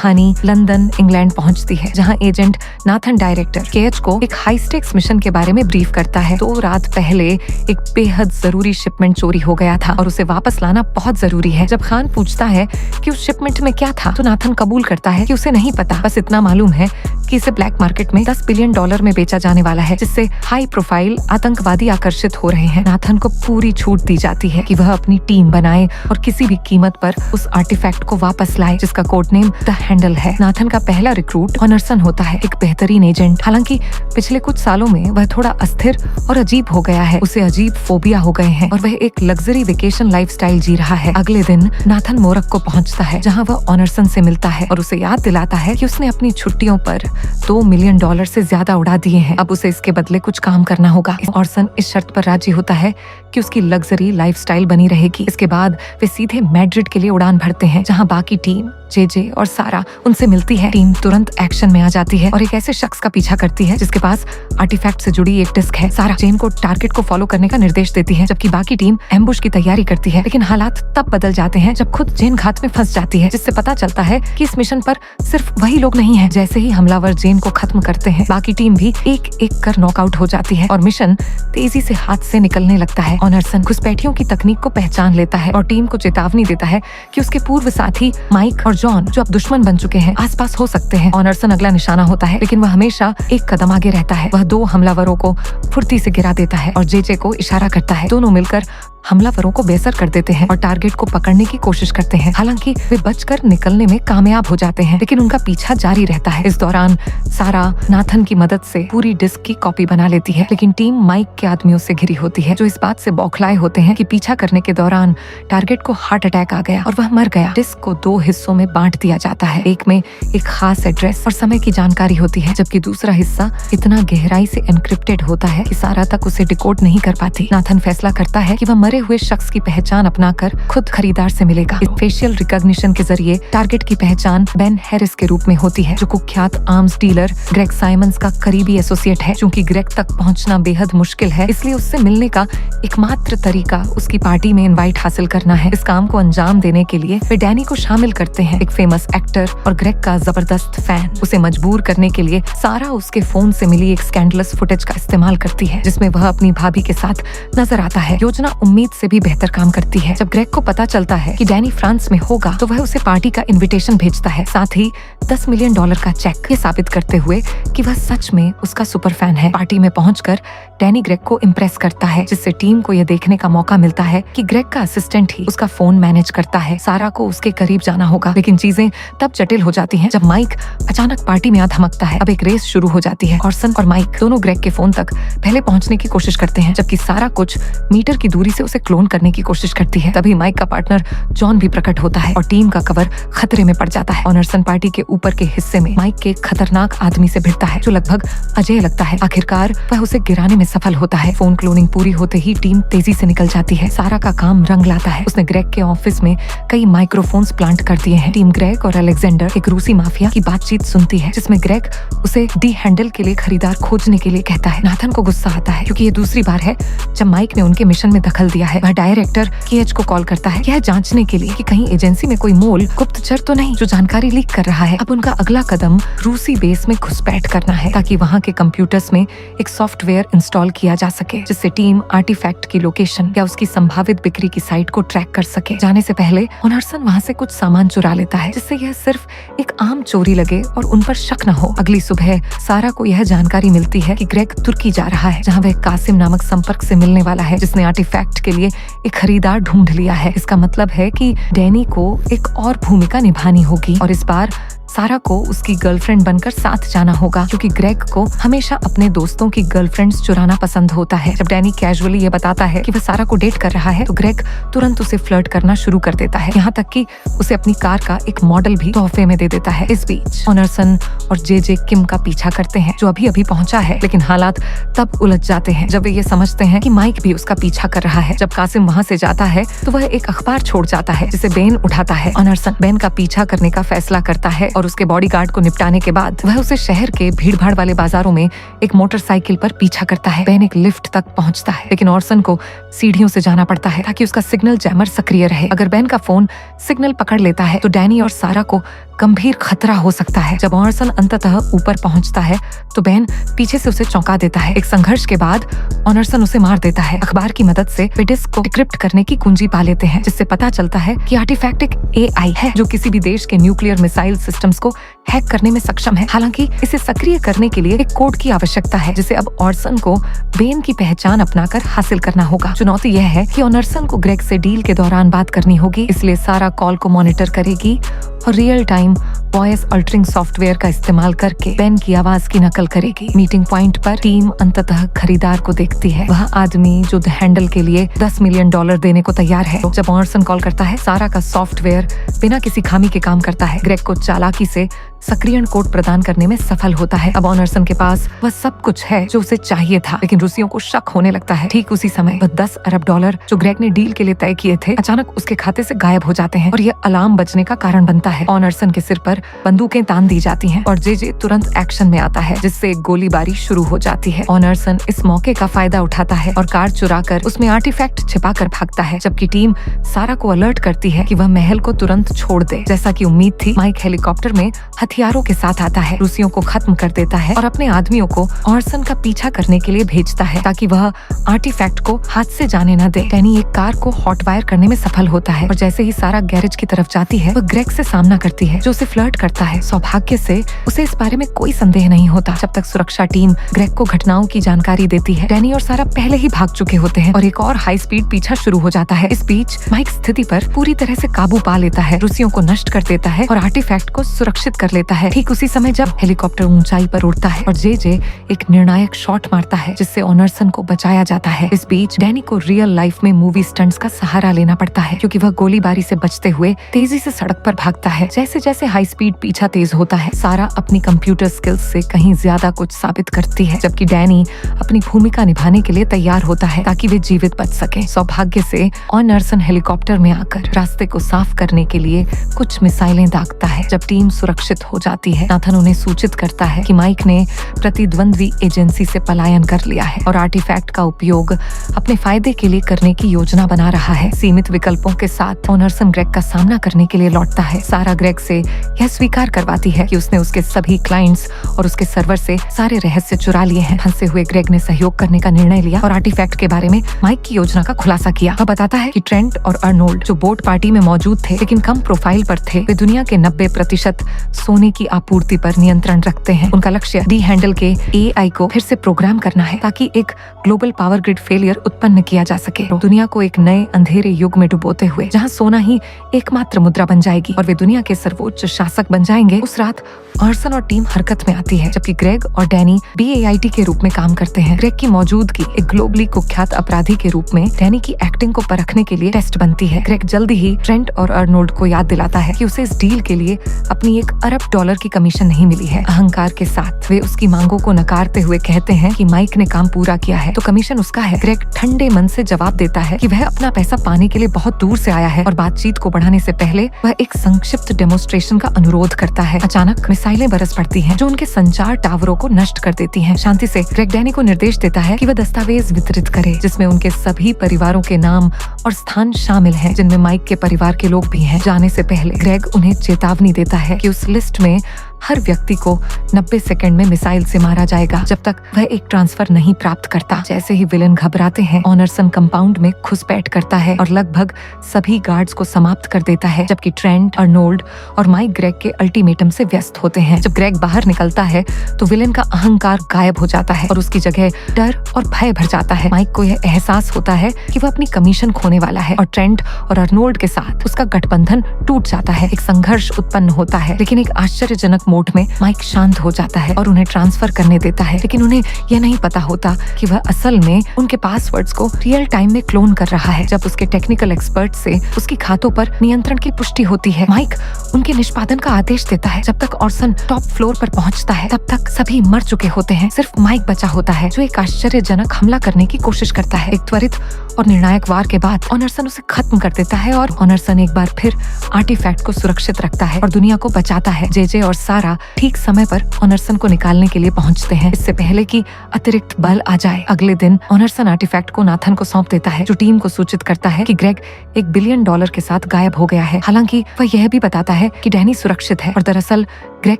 कहानी London England पहुंचती है, जहां एजेंट नाथन डायरेक्टर केएच को एक हाई स्टेक्स मिशन के बारे में ब्रीफ करता है। 2 रात पहले एक बेहद जरूरी शिपमेंट चोरी हो गया था और उसे वापस लाना बहुत जरूरी है। जब खान पूछता है कि उस शिपमेंट में क्या था, तो नाथन कबूल करता है कि उसे नहीं पता, बस इतना मालूम है कि इसे ब्लैक मार्केट में $10 बिलियन में बेचा जाने वाला है, जिससे हाई प्रोफाइल आतंकवादी आकर्षित हो रहे हैं। नाथन को पूरी छूट दी जाती है कि वह अपनी टीम बनाए और किसी भी कीमत पर उस आर्टिफैक्ट को वापस लाए, जिसका कोड नेम द हैंडल है। नाथन का पहला रिक्रूट ऑनरसन होता है, एक बेहतरीन एजेंट। हालांकि पिछले कुछ सालों में वह थोड़ा अस्थिर और अजीब हो गया है, उसे अजीब फोबिया हो गए हैं और वह एक लग्जरी वेकेशन लाइफस्टाइल जी रहा है। अगले दिन नाथन मोरक्को पहुंचता है, जहां वह ऑनरसन से मिलता है और उसे याद दिलाता है कि उसने अपनी छुट्टियों पर $2 मिलियन से ज्यादा उड़ा दिए हैं। अब उसे इसके बदले कुछ काम करना होगा। ऑनरसन इस शर्त पर राजी होता है कि उसकी लग्जरी लाइफस्टाइल बनी रहेगी। इसके बाद वे सीधे मैड्रिड के लिए उड़ान भरते हैं, जहां बाकी टीम जेजे और सारा उनसे मिलती है। टीम तुरंत एक्शन में आ जाती है और एक ऐसे शख्स का पीछा करती है जिसके पास आर्टिफैक्ट से जुड़ी एक डिस्क है। सारा जेन को टारगेट को फॉलो करने का निर्देश देती है, जबकि बाकी टीम एम्बुश की तैयारी करती है। लेकिन हालात तब बदल जाते हैं जब खुद जेन घात में फंस जाती है, जिससे पता चलता है कि इस मिशन पर सिर्फ वही लोग नहीं हैं। जैसे ही हमलावर जेन को खत्म करते हैं, बाकी टीम भी एक एक कर नॉकआउट हो जाती है और मिशन तेजी से हाथ से निकलने लगता है। ऑनरसन घुसपैठियों की तकनीक को पहचान लेता है और टीम को चेतावनी देता है कि उसके पूर्व साथी माइक और जॉन, जो अब दुश्मन बन चुके हैं, आसपास हो सकते हैं। ऑनरसन अगला निशाना होता है, लेकिन वह हमेशा एक कदम आगे रहता है। वह 2 हमलावरों को फुर्ती से गिरा देता है और जेजे को इशारा करता है। दोनों मिलकर हमलावरों को बेअसर कर देते हैं और टारगेट को पकड़ने की कोशिश करते हैं। हालांकि वे बचकर निकलने में कामयाब हो जाते हैं, लेकिन उनका पीछा जारी रहता है। इस दौरान सारा नाथन की मदद से पूरी डिस्क की कॉपी बना लेती है, लेकिन टीम माइक के आदमियों से घिरी होती है, जो इस बात से बौखलाए होते हैं कि पीछा करने के दौरान टारगेट को हार्ट अटैक आ गया और वह मर गया। डिस्क को 2 हिस्सों में बांट दिया जाता है। एक में एक खास एड्रेस और समय की जानकारी होती है, जबकि दूसरा हिस्सा इतना गहराई से एनक्रिप्टेड होता है कि सारा तक उसे डिकोड नहीं कर पाती। नाथन फैसला करता है कि वह मरे हुए शख्स की पहचान अपनाकर खुद खरीदार से मिलेगा। इस फेशियल रिकॉग्निशन के जरिए टारगेट की पहचान बेन हैरिस के रूप में होती है, जो कुख्यात आर्म्स डीलर ग्रेग साइमंस का करीबी एसोसिएट है। चूंकि ग्रेग तक पहुंचना बेहद मुश्किल है, इसलिए उससे मिलने का एकमात्र तरीका उसकी पार्टी में इनवाइट हासिल करना है। इस काम को अंजाम देने के लिए वे डैनी को शामिल करते हैं, एक फेमस एक्टर और ग्रेग का जबरदस्त फैन। उसे मजबूर करने के लिए सारा उसके फोन से मिली एक स्कैंडलस फुटेज का इस्तेमाल करती है, जिसमें वह अपनी भाभी के साथ नजर आता है। योजना उम्मीद से भी बेहतर काम करती है। जब ग्रेग को पता चलता है कि डैनी फ्रांस में होगा, तो वह उसे पार्टी का इनविटेशन भेजता है, साथ ही $10 मिलियन का चेक, ये साबित करते हुए कि वह सच में उसका सुपर फैन है। पार्टी में पहुंचकर डैनी ग्रेग को इम्प्रेस करता है, जिससे टीम को यह देखने का मौका मिलता है कि ग्रेग का असिस्टेंट ही उसका फोन मैनेज करता है। सारा को उसके करीब जाना होगा, लेकिन चीजें तब जटिल हो जाती हैं जब माइक अचानक पार्टी में आ धमकता है। अब एक रेस शुरू हो जाती है। ऑनरसन और माइक दोनों ग्रेग के फोन तक पहले पहुंचने की कोशिश करते हैं, जबकि सारा कुछ मीटर की दूरी से उसे क्लोन करने की कोशिश करती है। तभी माइक का पार्टनर जॉन भी प्रकट होता है और टीम का कवर खतरे में पड़ जाता है। ऑनरसन पार्टी के ऊपर के हिस्से में माइक के एक खतरनाक आदमी से भिड़ता है, जो लगभग अजय लगता है। आखिरकार वह उसे गिराने में सफल होता है। फोन क्लोनिंग पूरी होते ही टीम तेजी से निकल जाती है। सारा का काम रंग लाता है। उसने ग्रेग के ऑफिस में कई माइक्रोफोन्स प्लांट कर दिए हैं। टीम ग्रेग और अलेक्जेंडर एक रूसी माफिया की बातचीत सुनती है, जिसमें ग्रेग उसे दी हैंडल के लिए खरीदार खोजने के लिए कहता है। नाथन को गुस्सा आता है, क्योंकि ये दूसरी बार है जब माइक ने उनके मिशन में दखल दिया है। वह डायरेक्टर केएच को कॉल करता है, यह जांचने के लिए कि कहीं एजेंसी में कोई मोल गुप्तचर तो नहीं जो जानकारी लीक कर रहा है। अब उनका अगला कदम रूसी बेस में घुसपैठ करना है, ताकि वहाँ के कंप्यूटर्स में एक सॉफ्टवेयर इंस्टॉल किया जा सके, जिससे टीम आर्टिफैक्ट की लोकेशन या उसकी संभावित बिक्री की साइट को ट्रैक कर सके। जाने से पहले ऑनरसन वहाँ से कुछ सामान चुरा लेता है, जिससे यह सिर्फ एक आम चोरी लगे और उन पर शक न हो। अगली सुबह सारा को यह जानकारी मिलती है कि ग्रेग तुर्की जा रहा है, जहाँ वह कासिम नामक संपर्क से मिलने वाला है, जिसने आर्टिफैक्ट के लिए एक खरीदार ढूंढ लिया है। इसका मतलब है कि डैनी को एक और भूमिका निभानी होगी और इस बार सारा को उसकी गर्लफ्रेंड बनकर साथ जाना होगा, क्योंकि ग्रेग को हमेशा अपने दोस्तों की गर्लफ्रेंड्स चुराना पसंद होता है। जब डैनी कैजुअली ये बताता है कि वह सारा को डेट कर रहा है, तो ग्रेग तुरंत उसे फ्लर्ट करना शुरू कर देता है, यहाँ तक कि उसे अपनी कार का एक मॉडल भी तोहफे में दे देता है। इस बीच ऑनरसन और जे किम का पीछा करते हैं, जो अभी अभी पहुंचा है, लेकिन हालात तब उलझ जाते हैं जब वे ये समझते हैं कि माइक भी उसका पीछा कर रहा है। जब कासिम वहाँ से जाता है, तो वह एक अखबार छोड़ जाता है, जिसे बेन उठाता है। ऑनरसन बेन का पीछा करने का फैसला करता है और उसके बॉडीगार्ड को निपटाने के बाद वह उसे शहर के भीड़भाड़ वाले बाजारों में एक मोटरसाइकिल पर पीछा करता है। बेन एक लिफ्ट तक पहुंचता है, लेकिन ऑर्सन को सीढ़ियों से जाना पड़ता है ताकि उसका सिग्नल जैमर सक्रिय रहे। अगर बेन का फोन सिग्नल पकड़ लेता है तो डैनी और सारा को गंभीर खतरा हो सकता है। जब ऑर्सन अंततः ऊपर पहुंचता है तो बेन पीछे से उसे चौंका देता है। एक संघर्ष के बाद ऑर्सन उसे मार देता है। अखबार की मदद से वे डिस्क को डिक्रिप्ट करने की कुंजी पा लेते हैं, जिससे पता चलता है कि आर्टिफैक्ट एक AI है जो किसी भी देश के न्यूक्लियर मिसाइल सिस्टम्स को हैक करने में सक्षम है। हालांकि इसे सक्रिय करने के लिए एक कोड की आवश्यकता है, जिसे अब ऑर्सन को बेन की पहचान अपनाकर हासिल करना होगा। चुनौती यह है कि ऑर्सन को ग्रेग से डील के दौरान बात करनी होगी, इसलिए सारा कॉल को मॉनिटर करेगी और real time voice altering software का इस्तेमाल करके बेन की आवाज की नकल करेगी। मीटिंग पॉइंट पर टीम अंततः खरीदार को देखती है, वह आदमी जो द हैंडल के लिए $10 मिलियन देने को तैयार है। जब ऑर्सन कॉल करता है, सारा का सॉफ्टवेयर बिना किसी खामी के काम करता है। ग्रेग को चालाकी से सक्रियण कोड प्रदान करने में सफल होता है। अब ऑर्सन के पास वह सब कुछ है जो उसे चाहिए था, लेकिन रूसियों को शक होने लगता है। ठीक उसी समय वह $10 अरब जो ग्रेग ने डील के लिए तय किए थे अचानक उसके खाते से गायब हो जाते हैं और यह अलार्म बजने का कारण बनता है। ऑर्सन के सिर पर बंदूकें तान दी जाती हैं और जे तुरंत एक्शन में आता है, जिससे एक गोलीबारी शुरू हो जाती है। ऑर्सन इस मौके का फायदा उठाता है और कार चुराकर उसमें आर्टिफैक्ट छिपाकर भागता है, जबकि टीम सारा को अलर्ट करती है कि वह महल को तुरंत छोड़ दे। जैसा कि उम्मीद थी, माइक हेलीकॉप्टर में हथियारों के साथ आता है, रूसियों को खत्म कर देता है और अपने आदमियों को ऑर्सन का पीछा करने के लिए भेजता है ताकि वह आर्टिफैक्ट को हाथ से जाने न दे। डैनी एक कार को हॉट वायर करने में सफल होता है और जैसे ही सारा गैरेज की तरफ जाती है, वह ग्रेग से सामना करती है जो उसे फ्लर्ट करता है। सौभाग्य से उसे इस बारे में कोई संदेह नहीं होता। जब तक सुरक्षा टीम ग्रेग को घटनाओं की जानकारी देती है, डैनी और सारा पहले ही भाग चुके होते हैं और एक और हाई स्पीड पीछा शुरू हो जाता है। इस बीच माइक स्थिति पर पूरी तरह से काबू पा लेता है, रूसियों को नष्ट कर देता है और आर्टिफैक्ट को सुरक्षित कर लेता है। ठीक उसी समय जब हेलीकॉप्टर ऊंचाई पर उड़ता है और जे एक निर्णायक शॉट मारता है, जिससे ऑर्सन को बचाया जाता है। इस बीच डैनी को रियल लाइफ में मूवी स्टंट्स का सहारा लेना पड़ता है, क्योंकि वह गोलीबारी से बचते हुए तेजी से सड़क पर भागता है। जैसे जैसे हाई स्पीड पीछा तेज होता है, सारा अपनी कंप्यूटर स्किल्स से कहीं ज्यादा कुछ साबित करती है, जबकि डैनी अपनी भूमिका निभाने के लिए तैयार होता है ताकि वे जीवित बच सके। सौभाग्य से ऑर्सन हेलीकॉप्टर में आकर रास्ते को साफ करने के लिए कुछ मिसाइलें दागता है। जब टीम सुरक्षित हो जाती है, नाथन उन्हें सूचित करता है कि माइक ने प्रतिद्वंद्वी एजेंसी से पलायन कर लिया है और आर्टिफैक्ट का उपयोग अपने फायदे के लिए करने की योजना बना रहा है। सीमित विकल्पों के साथ ऑर्सन ग्रेग का सामना करने के लिए लौटता है। सारा ग्रेग से यह स्वीकार करवाती है कि उसने उसके सभी क्लाइंट्स और उसके सर्वर से सारे रहस्य चुरा लिए हैं। फंसे हुए ग्रेग ने सहयोग करने का निर्णय लिया और आर्टिफैक्ट के बारे में माइक की योजना का खुलासा किया। वह बताता है कि ट्रेंट और अर्नोल्ड, जो बोट पार्टी में मौजूद थे लेकिन कम प्रोफाइल पर थे, वे दुनिया के 90% सोने की आपूर्ति पर नियंत्रण रखते हैं। उनका लक्ष्य दी हैंडल के AI को फिर से प्रोग्राम करना है ताकि एक ग्लोबल पावर ग्रिड फेलियर उत्पन्न किया जा सके, दुनिया को एक नए अंधेरे युग में डुबोते हुए, जहां सोना ही एकमात्र मुद्रा बन जाएगी और वे दुनिया के सर्वोच्च शासक बन जाएंगे। उस रात ऑर्सन और टीम हरकत में आती है, जबकि ग्रेग और डैनी BAIT के रूप में काम करते हैं। ग्रेग की मौजूदगी एक ग्लोबली कुख्यात अपराधी के रूप में डैनी की एक्टिंग को परखने के लिए टेस्ट बनती है। ग्रेग जल्दी ही ट्रेंट और अर्नोल्ड को याद दिलाता है कि उसे इस डील के लिए अपनी $1 अरब की कमीशन नहीं मिली है। अहंकार के साथ वे उसकी मांगों को नकारते हुए कहते हैं कि माइक ने काम पूरा किया है तो कमीशन उसका है। ग्रेग ठंडे मन से जवाब देता है कि वह अपना पैसा पाने के लिए बहुत दूर से आया है और बातचीत को बढ़ाने से पहले वह एक संक्षिप्त डेमोन्स्ट्रेशन का अनुरोध करता है। अचानक मिसाइलें बरस पड़ती हैं जो उनके संचार टावरों को नष्ट कर देती हैं। शांति से ग्रेग डैनी को निर्देश देता है कि वह दस्तावेज वितरित करे, जिसमें उनके सभी परिवारों के नाम और स्थान शामिल हैं, जिनमें माइक के परिवार के लोग भी हैं। जाने से पहले ग्रेग उन्हें चेतावनी देता है कि उस लिस्ट में हर व्यक्ति को 90 सेकंड में मिसाइल से मारा जाएगा जब तक वह एक ट्रांसफर नहीं प्राप्त करता। जैसे ही विलेन घबराते हैं, ऑर्सन कंपाउंड में घुसपैठ करता है और लगभग सभी गार्ड्स को समाप्त कर देता है, जबकि ट्रेंट, अर्नोल्ड और माइक ग्रेग के अल्टीमेटम से व्यस्त होते हैं। जब ग्रेग बाहर निकलता है तो विलेन का अहंकार गायब हो जाता है और उसकी जगह डर और भय भर जाता है। माइक को यह एहसास होता है कि वह अपनी कमीशन खोने वाला है और ट्रेंट और अर्नोल्ड के साथ उसका गठबंधन टूट जाता है। एक संघर्ष उत्पन्न होता है, लेकिन एक आश्चर्यजनक मोड में माइक शांत हो जाता है और उन्हें ट्रांसफर करने देता है, लेकिन उन्हें यह नहीं पता होता कि वह असल में उनके पासवर्ड्स को रियल टाइम में क्लोन कर रहा है। जब उसके टेक्निकल एक्सपर्ट से उसकी खातों पर नियंत्रण की पुष्टि होती है, माइक उनके निष्पादन का आदेश देता है। जब तक ऑर्सन टॉप फ्लोर पर पहुंचता है तब तक सभी मर चुके होते हैं, सिर्फ माइक बचा होता है जो एक आश्चर्यजनक हमला करने की कोशिश करता है। एक त्वरित और निर्णायक वार के बाद ऑनरसन उसे खत्म कर देता है और ऑनरसन एक बार फिर आर्टिफैक्ट को सुरक्षित रखता है और दुनिया को बचाता है। जेजे और सारा ठीक समय पर ऑनरसन को निकालने के लिए पहुंचते हैं, इससे पहले कि अतिरिक्त बल आ जाए। अगले दिन ऑनरसन आर्टिफैक्ट को नाथन को सौंप देता है, जो टीम को सूचित करता है कि ग्रेग $1 बिलियन के साथ गायब हो गया है। हालांकि वह यह भी बताता है कि डैनी सुरक्षित है और दरअसल ग्रेग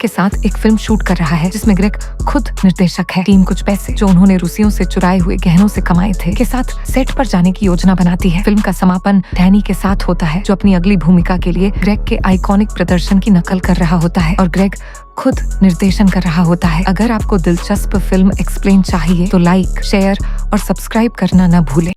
के साथ एक फिल्म शूट कर रहा है जिसमें ग्रेग खुद निर्देशक है। टीम कुछ पैसे जो उन्होंने रूसियों से चुराए हुए गहनों से कमाए थे के साथ सेट पर जाने की योजना बनाती है। फिल्म का समापन डैनी के साथ होता है, जो अपनी अगली भूमिका के लिए ग्रेग के आइकॉनिक प्रदर्शन की नकल कर रहा होता है और ग्रेग खुद निर्देशन कर रहा होता है। अगर आपको दिलचस्प फिल्म एक्सप्लेन चाहिए तो लाइक, शेयर और सब्सक्राइब करना न भूलें।